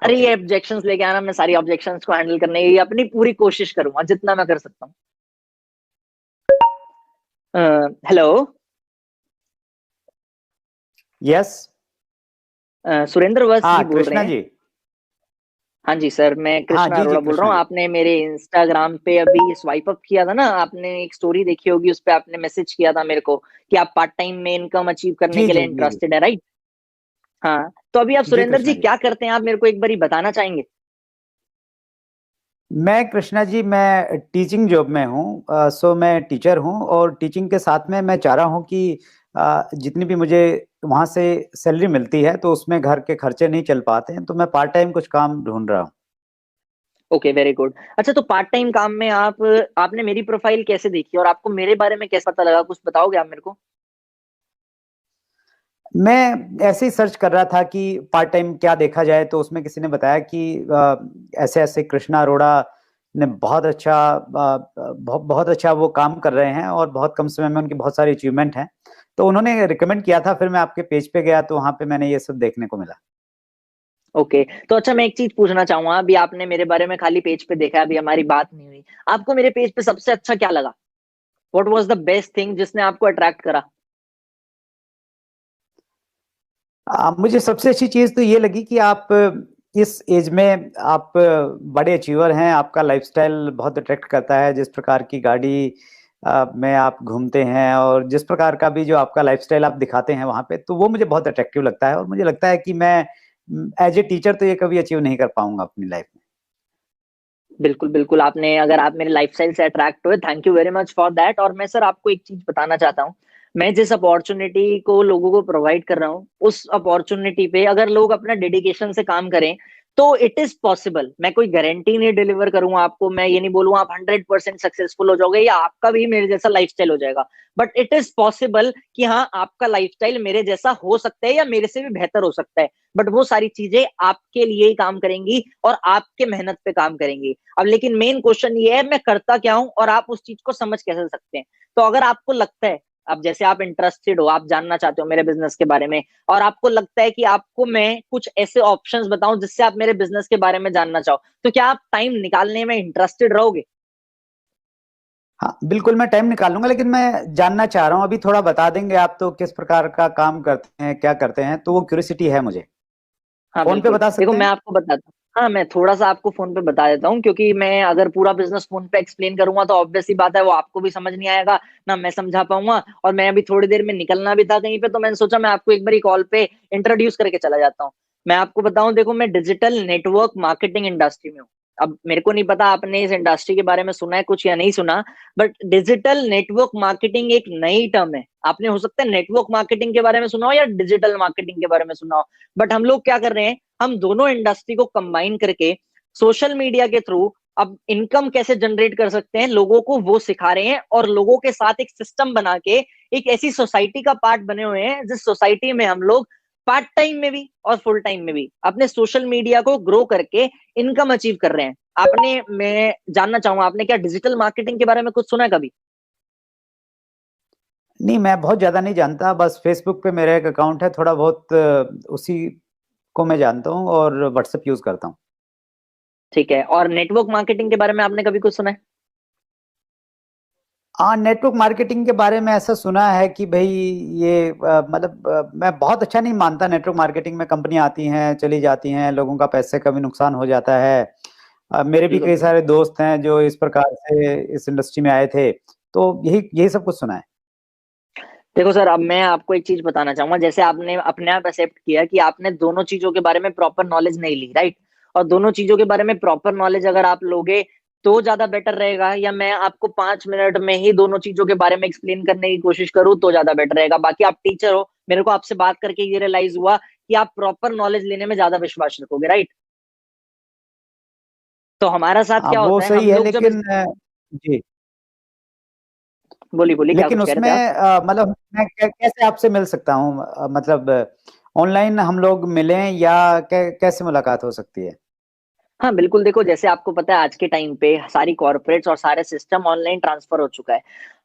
सारी okay. Objections लेके आना, मैं सारी ऑब्जेक्शंस को हैंडल करने की अपनी पूरी कोशिश करूंगा जितना मैं कर सकता हूँ। हेलो। यस। सुरेंद्र वत्स हाँ जी बोल रहे कृष्णा हैं? जी। हाँ जी सर, मैं हाँ कृष्णा जी जी अरोड़ा बोल रहा कृष्णा हूँ। जी। आपने मेरे इंस्टाग्राम पे अभी स्वाइप अप किया था ना, आपने एक स्टोरी देखी होगी, उस पे आपने मैसेज किया था मेरे को कि आप पार्ट टाइम में इनकम अचीव करने जी के लिए जी जी जी। इंटरेस्टेड है, राइट? हाँ, तो अभी आप जी सुरेंद्र जी कृष्णा जी। क्या करते हैं, आप मेरे को एक बारी बताना चाहेंगे? मैं कृष्णा जी, मैं टीचिंग जॉब में हूँ। सो मैं टीचर हूँ, और टीचिंग के साथ में मैं चाह रहा हूँ कि जितनी भी मुझे वहाँ से सैलरी मिलती है तो उसमें घर के खर्चे नहीं चल पाते हैं, तो मैं पार्ट टाइम कुछ काम ढूंढ रहा हूँ। Okay, very good. अच्छा, तो पार्ट टाइम काम में आपने मेरी प्रोफाइल कैसे देखी और आपको मेरे बारे में कैसे पता लगा, कुछ बताओगे आप मेरे को? मैं ऐसे ही सर्च कर रहा था कि पार्ट टाइम क्या देखा जाए, तो उसमें किसी ने बताया कि ऐसे ऐसे कृष्णा अरोड़ा ने बहुत अच्छा बहुत अच्छा वो काम कर रहे हैं, और बहुत कम समय में उनकी बहुत सारी अचीवमेंट हैं। तो उन्होंने रिकमेंड किया था, फिर मैं आपके पेज पे गया तो वहां पे मैंने ये सब देखने को मिला। ओके, तो अच्छा मैं एक चीज पूछना चाहूंगा, अभी आपने मेरे बारे में खाली पेज पे देखा है, अभी हमारी बात नहीं हुई। आपको मेरे पेज पे सबसे अच्छा क्या लगा? What was the best thing जिसने आपको अट्रैक्ट करा? मुझे सबसे अच्छी चीज तो ये लगी कि आप इस एज में आप बड़े अचीवर हैं, आपका लाइफस्टाइल बहुत अट्रैक्ट करता है, जिस प्रकार की गाड़ी में आप घूमते हैं, और जिस प्रकार का भी जो आपका लाइफस्टाइल आप दिखाते हैं वहां पे, तो वो मुझे बहुत अट्रैक्टिव लगता है, और मुझे लगता है कि मैं एज ए टीचर तो ये कभी अचीव नहीं कर पाऊंगा अपनी लाइफ में। बिल्कुल बिल्कुल, आपने अगर आप मेरे लाइफस्टाइल से अट्रैक्ट हुए, thank you very much for that. और मैं सर आपको एक चीज बताना चाहता हूँ, मैं जिस अपॉर्चुनिटी को लोगों को प्रोवाइड कर रहा हूँ, उस अपॉर्चुनिटी पे अगर लोग अपना डेडिकेशन से काम करें तो इट इज पॉसिबल। मैं कोई गारंटी नहीं डिलीवर करूंगा आपको, मैं ये नहीं बोलूंगा आप 100% सक्सेसफुल हो जाओगे या आपका भी मेरे जैसा लाइफस्टाइल हो जाएगा, बट इट इज पॉसिबल कि हाँ, आपका लाइफस्टाइल मेरे जैसा हो सकता है या मेरे से भी बेहतर हो सकता है। बट वो सारी चीजें आपके लिए ही काम करेंगी और आपके मेहनत पे काम करेंगी। अब लेकिन मेन क्वेश्चन ये है, मैं करता क्या हूं और आप उस चीज को समझ कैसे सकते हैं। तो अगर आपको लगता है, अब जैसे आप इंटरेस्टेड हो, आप जानना चाहते हो मेरे बिजनेस के बारे में, और आपको लगता है कि आपको मैं कुछ ऐसे ऑप्शंस बताऊं जिससे आप मेरे बिजनेस के बारे में जानना चाहो, तो क्या आप टाइम निकालने में इंटरेस्टेड रहोगे? हाँ बिल्कुल, मैं टाइम निकाल लूंगा, लेकिन मैं जानना चाह रहा हूँ, अभी थोड़ा बता देंगे आप तो किस प्रकार का काम करते हैं, क्या करते हैं, तो वो क्यूरियोसिटी है मुझे। हाँ फोन पे बिल्कुल, बता देखो सकते मैं हैं? आपको बताता हूँ। हाँ, मैं थोड़ा सा आपको फोन पे बता देता हूँ, क्योंकि मैं अगर पूरा बिजनेस फोन पे एक्सप्लेन करूंगा तो ऑब्वियस सी बात है वो आपको भी समझ नहीं आएगा, ना मैं समझा पाऊंगा। और मैं अभी थोड़ी देर में निकलना भी था कहीं पे, तो मैंने सोचा मैं आपको एक बार कॉल पे इंट्रोड्यूस करके चला जाता हूँ। मैं आपको बताऊं, देखो मैं डिजिटल नेटवर्क मार्केटिंग इंडस्ट्री में हूँ। अब मेरे को नहीं पता आपने इस इंडस्ट्री के बारे में सुना है कुछ या नहीं सुना, बट डिजिटल नेटवर्क मार्केटिंग एक नई टर्म है। आपने हो सकता है नेटवर्क मार्केटिंग के बारे में सुना हो या डिजिटल मार्केटिंग के बारे में सुना हो, बट हम लोग क्या कर रहे हैं, हम दोनों इंडस्ट्री को कंबाइन करके सोशल मीडिया के थ्रू अब इनकम कैसे जनरेट कर सकते हैं लोगों को वो सिखा रहे हैं, और लोगों के साथ एक सिस्टम बना के एक ऐसी सोसाइटी का पार्ट बने हुए हैं जिस सोसाइटी में हम लोग पार्ट टाइम में भी और फुल टाइम में भी अपने सोशल मीडिया को ग्रो करके इनकम अचीव कर रहे हैं। आपने मैं जानना चाहूंगा, आपने क्या डिजिटल मार्केटिंग के बारे में कुछ सुना है कभी? नहीं, मैं बहुत ज्यादा नहीं जानता, बस फेसबुक पे मेरा एक अकाउंट है, थोड़ा बहुत उसी को मैं जानता हूँ, और व्हाट्सएप यूज करता हूँ। ठीक है, और नेटवर्क मार्केटिंग के बारे में आपने कभी कुछ सुना है? हाँ, नेटवर्क मार्केटिंग के बारे में ऐसा सुना है कि भाई ये मतलब मैं बहुत अच्छा नहीं मानता। नेटवर्क मार्केटिंग में कंपनियां आती हैं चली जाती हैं, लोगों का पैसे का भी नुकसान हो जाता है। मेरे भी कई बिल्कुल। सारे दोस्त हैं जो इस प्रकार से इस इंडस्ट्री में आए थे, तो यही यही सब कुछ सुना है। देखो सर, अब मैं आपको एक चीज बताना चाहूंगा, जैसे आपने अपने आप एक्सेप्ट किया कि आपने दोनों चीजों के बारे में प्रॉपर नॉलेज नहीं ली, राइट? और दोनों चीजों के बारे में प्रॉपर नॉलेज अगर आप लोगे तो ज्यादा बेटर रहेगा, या मैं आपको 5 मिनट में ही दोनों चीजों के बारे में एक्सप्लेन करने की कोशिश करूँ तो ज्यादा बेटर रहेगा? बाकी आप टीचर हो, मेरे को आपसे बात करके ये रियलाइज हुआ कि आप प्रॉपर नॉलेज लेने में ज्यादा विश्वास रखोगे, राइट? तो हमारा साथ हाँ क्या वो होता है, सही हम है, लोग जब लेकिन जी, बोलिए बोलिए, क्या लेकिन कुछ कह रहे उसमें थे आप? मतलब मैं कैसे आपसे मिल सकता हूँ? मतलब ऑनलाइन हम लोग मिलें, या कैसे मुलाकात हो सकती है? हाँ बिल्कुल, देखो जैसे आपको पता है आज के टाइम पे सारी कॉर्पोरेट्स और सारे सिस्टम ऑनलाइन ट्रांसफर हो चुका है।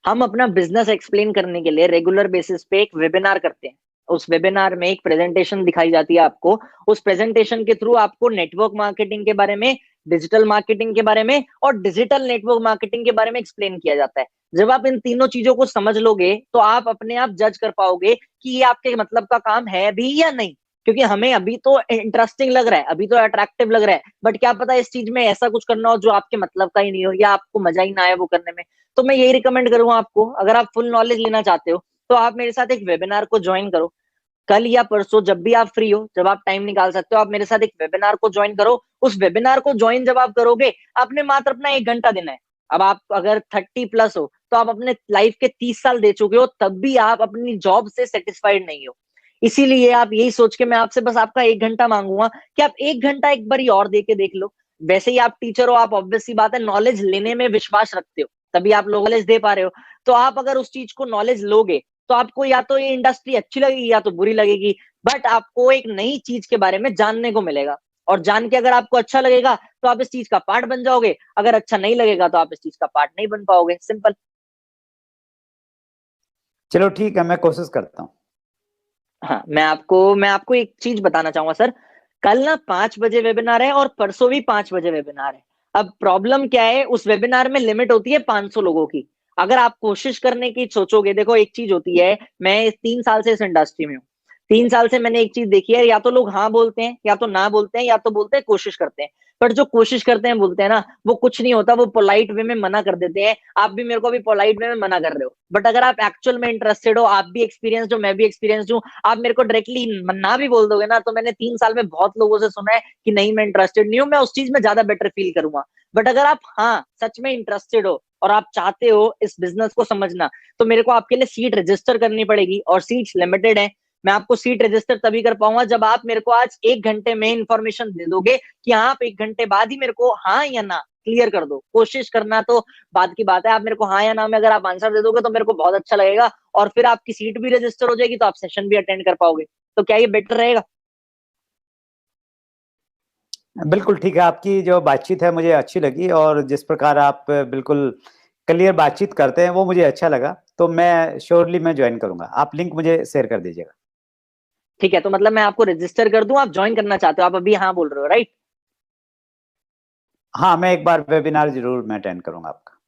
हम अपना बिजनेस एक्सप्लेन करने के लिए रेगुलर बेसिस पे एक वेबिनार करते हैं। उस वेबिनार में एक प्रेजेंटेशन दिखाई जाती है आपको। उस प्रेजेंटेशन के थ्रू आपको नेटवर्क मार्केटिंग के बारे में, डिजिटल मार्केटिंग के बारे में और डिजिटल नेटवर्क मार्केटिंग के बारे में एक्सप्लेन किया जाता है। जब आप इन तीनों चीजों को समझ लोगे तो आप अपने आप जज कर पाओगे कि ये आपके मतलब का काम है भी या नहीं। क्योंकि हमें अभी तो इंटरेस्टिंग लग रहा है, अभी तो अट्रैक्टिव लग रहा है, बट क्या पता इस चीज में ऐसा कुछ करना हो जो आपके मतलब का ही नहीं हो या आपको मजा ही ना आए वो करने में। तो मैं यही रिकमेंड करूंगा आपको, अगर आप फुल नॉलेज लेना चाहते हो तो आप मेरे साथ एक वेबिनार को ज्वाइन करो। कल या परसों जब भी आप फ्री हो, जब आप टाइम निकाल सकते हो, आप मेरे साथ एक वेबिनार को ज्वाइन करो। उस वेबिनार को ज्वाइन जब आप करोगे, आपने मात्र अपना 1 घंटा देना है। अब आप अगर 30+ हो तो आप अपने लाइफ के 30 साल दे चुके हो, तब भी आप अपनी जॉब से सेटिस्फाइड नहीं हो। इसीलिए आप यही सोच के मैं आपसे बस आपका 1 घंटा मांगूंगा कि आप 1 घंटा एक बार और दे के देख लो। वैसे ही आप टीचर हो, आप ऑब्वियस सी बात है नॉलेज लेने में विश्वास रखते हो, तभी आप लोग नॉलेज दे पा रहे हो। तो आप अगर उस चीज को नॉलेज लोगे तो आपको या तो ये इंडस्ट्री अच्छी लगेगी या तो बुरी लगेगी, बट आपको एक नई चीज के बारे में जानने को मिलेगा। और जान के अगर आपको अच्छा लगेगा तो आप इस चीज का पार्ट बन जाओगे, अगर अच्छा नहीं लगेगा तो आप इस चीज का पार्ट नहीं बन पाओगे। सिंपल। चलो ठीक है, मैं कोशिश करता हूँ। हाँ, मैं आपको एक चीज बताना चाहूंगा सर। कल ना 5 बजे वेबिनार है और परसों भी 5 बजे वेबिनार है। अब प्रॉब्लम क्या है, उस वेबिनार में लिमिट होती है 500 लोगों की। अगर आप कोशिश करने की सोचोगे, देखो एक चीज होती है, मैं इस 3 साल से इस इंडस्ट्री में हूँ। 3 साल से मैंने एक चीज देखी है, या तो लोग हाँ बोलते हैं या तो ना बोलते हैं या तो बोलते हैं कोशिश करते हैं। पर जो कोशिश करते हैं बोलते हैं ना, वो कुछ नहीं होता, वो पोलाइट वे में मना कर देते हैं। आप भी मेरे को भी पोलाइट वे में मना कर रहे हो, बट अगर आप एक्चुअल में इंटरेस्टेड हो, आप भी एक्सपीरियंस हो, मैं भी एक्सपीरियंस हूँ, आप मेरे को डायरेक्टली ना भी बोल दोगे ना, तो मैंने 3 साल में बहुत लोगों से सुना है कि नहीं मैं इंटरेस्टेड नहीं हूँ, मैं उस चीज में ज्यादा बेटर फील करूंगा। बट अगर आप हाँ सच में इंटरेस्टेड हो और आप चाहते हो इस बिजनेस को समझना, तो मेरे को आपके लिए सीट रजिस्टर करनी पड़ेगी और सीट्स लिमिटेड है। मैं आपको सीट रजिस्टर तभी कर पाऊंगा जब आप मेरे को आज 1 घंटे में इंफॉर्मेशन दे दोगे कि आप 1 घंटे बाद ही मेरे को हाँ या ना क्लियर कर दो। कोशिश करना तो बात की बात है, आप मेरे को हाँ या ना में अगर आप आंसर दे दोगे तो मेरे को बहुत अच्छा लगेगा, और फिर आपकी सीट भी रजिस्टर हो जाएगी तो आप सेशन भी अटेंड कर पाओगे। तो क्या ये बेटर रहेगा? बिल्कुल ठीक है, आपकी जो बातचीत है मुझे अच्छी लगी, और जिस प्रकार आप बिल्कुल क्लियर बातचीत करते हैं वो मुझे अच्छा लगा। तो मैं श्योरली मैं ज्वाइन करूंगा, आप लिंक मुझे शेयर कर दीजिएगा। ठीक है, तो मतलब मैं आपको रजिस्टर कर दूं, आप ज्वाइन करना चाहते हो, आप अभी हाँ बोल रहे हो, राइट? हाँ, मैं एक बार वेबिनार जरूर मैं अटेंड करूंगा आपका।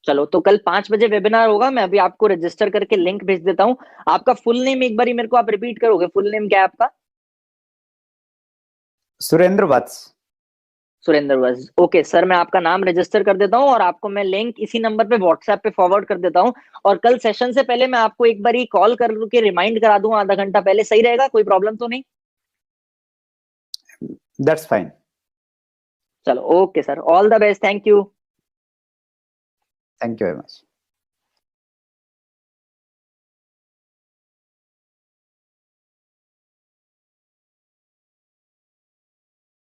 चलो, तो कल 5 बजे वेबिनार होगा, मैं अभी आपको रजिस्टर करके लिंक भेज देता हूँ। आपका फुल नेम एक बार मेरे को आप रिपीट करोगे? फुल नेम क्या है आपका? सुरेंद्र वत्स। सुरेंद्र वत्स। ओके सर, मैं आपका नाम रजिस्टर कर देता हूँ और आपको मैं लिंक इसी नंबर पे व्हाट्सएप पे फॉरवर्ड कर देता हूँ। और कल सेशन से पहले मैं आपको एक बार कॉल करके रिमाइंड करा दूंगा, आधा घंटा पहले। सही रहेगा? कोई प्रॉब्लम तो नहीं? That's fine. चलो, okay sir, all the best, thank you. Thank you very much.